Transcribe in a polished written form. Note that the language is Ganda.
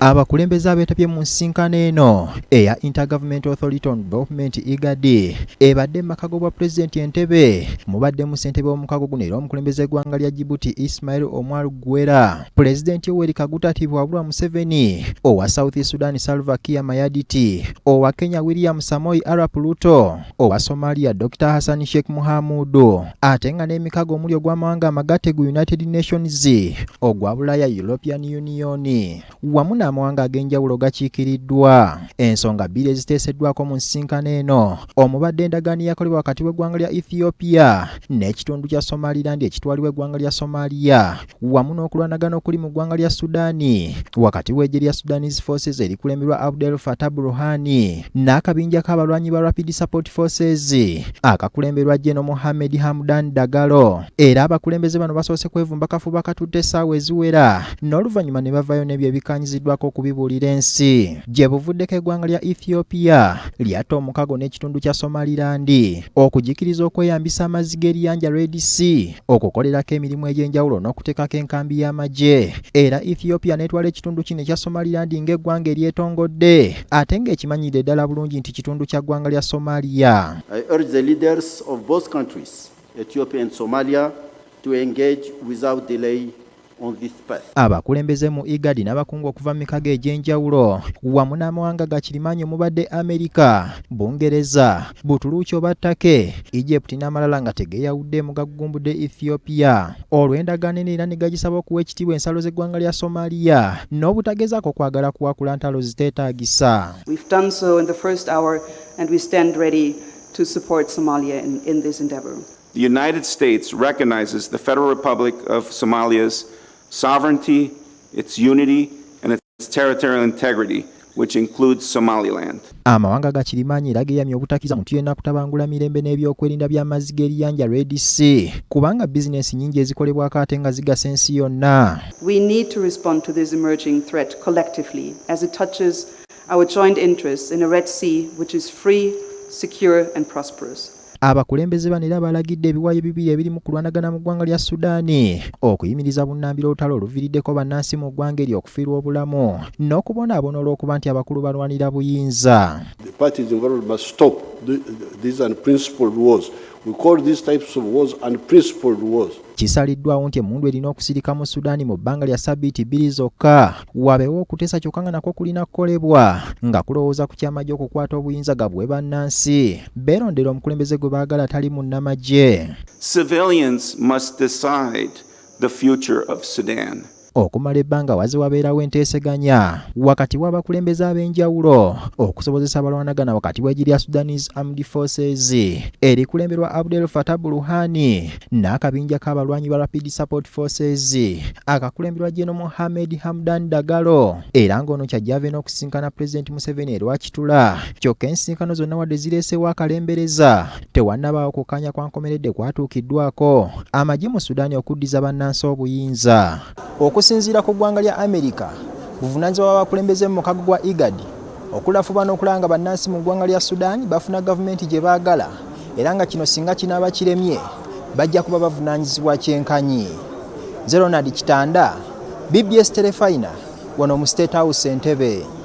Abakulembeze abeetabye mu nsinkano eno eya Intergovernmental Authority on Development IGAD ebadde mu makago bwa Pulezidenti Entebbe mubaddemu ssentebe w'omukago guno era omukulembeze eggwanga lya Djibouti Ismail Omar Guelleh, Pulezidenti Yoweri Kaguta Tiibwabulwa Museveni, owa South Sudan Salva Kiir Mayardit, owa Kenya William Samoei Arap Ruto, owa Somalia Dr. Hassan Sheikh Mohamud, ate nga n'emikago omuli ogw'amawanga amagatte gu United Nations, ogwa Bulaya European Union wamu n'amawanga ag'enjawulo gakiikiriddwa. Ensonga bbiri eziteeseddwako mu nsinkano eno omubadde endagaano yakolebwa wakati w'eggwanga lya Ethiopia n'ekitundu kya Somaliland ekitwalibwa eggwanga lya Somalia wamu n'okulwanagana okuli mu ggwanga lya Sudaani wakati w'eggye lya Sudanese Forces erikulemberwa Abdel Fattah Burhan n'akabinja k'abalwanyi ba Rapid Support Forces akakulemberwa General Mohamed Hamdan Dagalo, era abakulembeze bano basoose kwevumba kafuba katutte essaawa eziwera n'oluvannyuma ne bavayo n'ebyo ebikanyiziddwako okubibuulira ensi. Gye buvuddeko eggwanga lya Ethiopia lyatta omukago n'ekitundu kya Somaliland okujikiriza okweyambisa amazzi g'eriyanja Red Sea okukolerako emirimu egy'enjawulo n'okuteekako enkambi y'amagye, era Ethiopia n'etwala ekitundu kino ekya Somaliland ng'eggwanga eryetongodde ate ng'ekimanyidde ddala bulungi nti kitundu kya ggwanga lya Somalia. I urge the leaders of both countries, Ethiopia and Somalia, to engage without delay on this path. Abakulembeze mu IGAD n'abakungu okuva mu mikago egy'enjawulo wamu n'amawanga gakirimaanyi omubadde Amerika, Bungereza, Butuluuki oba Turkey, Egypt n'amalala nga tegeeyawudde mu Bagugumbudde Ethiopia olw'endagaano eno era ne gagisaba okuwa ekitiibwa ensalo z'eggwanga lya Somalia n'obutagezaako kwagala kuwakula ntalo ziteetaagisa. We've done so in the first hour and we stand ready to support Somalia in this endeavor. The United States recognizes the Federal Republic of Somalia's sovereignty, its unity, and its territorial integrity, which includes Somaliland. Amawanga gakirimaanyi era geeyamye obutakkiriza muntu yenna kutabangula mirembe n'ebyokwerinda by'amazzi g'eriyanja Red Sea kubanga bizinensi nnyingi ezikolebwako ate nga zigasa ensi yonna. We need to respond to this emerging threat collectively as it touches our joint interests in a Red Sea which is free, secure and prosperous. Abakulembeze bano era balagidde ebiwayi bibiri ebiri mu kulwanagana mu ggwanga lya Sudaani okuyimiriza bunnambiro olutalo oluviiriddeko bannansi mu ggwanga eryo okufiirwa obulamu n'okubonaabona olw'okuba nti abakulu balwanira buyinza. The parties involved must stop these unprincipled wars. We call these types of wars unprincipled wars. Kisaliddwawo nti emmundu erina okusirika mu Sudaani mu bbanga lya ssabbiiti bbiri zokka wabeewo okuteesa kyokka nga nakwo kulina kukolebwa nga kulowooza ku kyamagye okukwata obuyinza gabwe bannansi beerondera omukulembeze gwe baagala atali munnamagye. Civilians must decide the future of Sudan. Okumala ebbanga waze wabeerawo enteeseganya wakati w'abakulembeze ab'enjawulo okusobozesa abalwanagana wakati w'eggye lya Sudanese Armed Forces erikulemberwa Abdel Fattah Burhan n'akabinja k'abalwanyi ba Rapid Support Forces akakulemberwa General Mohamed Hamdan Dagalo, era ng'ono kyajjava n'okusinkana Pulezidenti Museveni erwakitula. Kyokka ensinkano zonna wadde zireesewo akalembereza tewannabaawo kukkaanya kwa nkomeredde kwatuukiddwako amagye mu Sudaani okuddiza bannansi obuyinza. Okusinziira ku ggwanga lya Amerika, buvunaanyizibwa bw'abakulembeze mu mukago gwa IGAD okulafuba n'okulanga bannansi mu ggwanga lya Sudan bafuna gavumenti gye baagala era nga kino singa kinaaba kiremye bajja kuba bavunaanyizibwa kyenkanyi. Ronald Kitanda, BBS Telefina, wano mu State House Entebbe.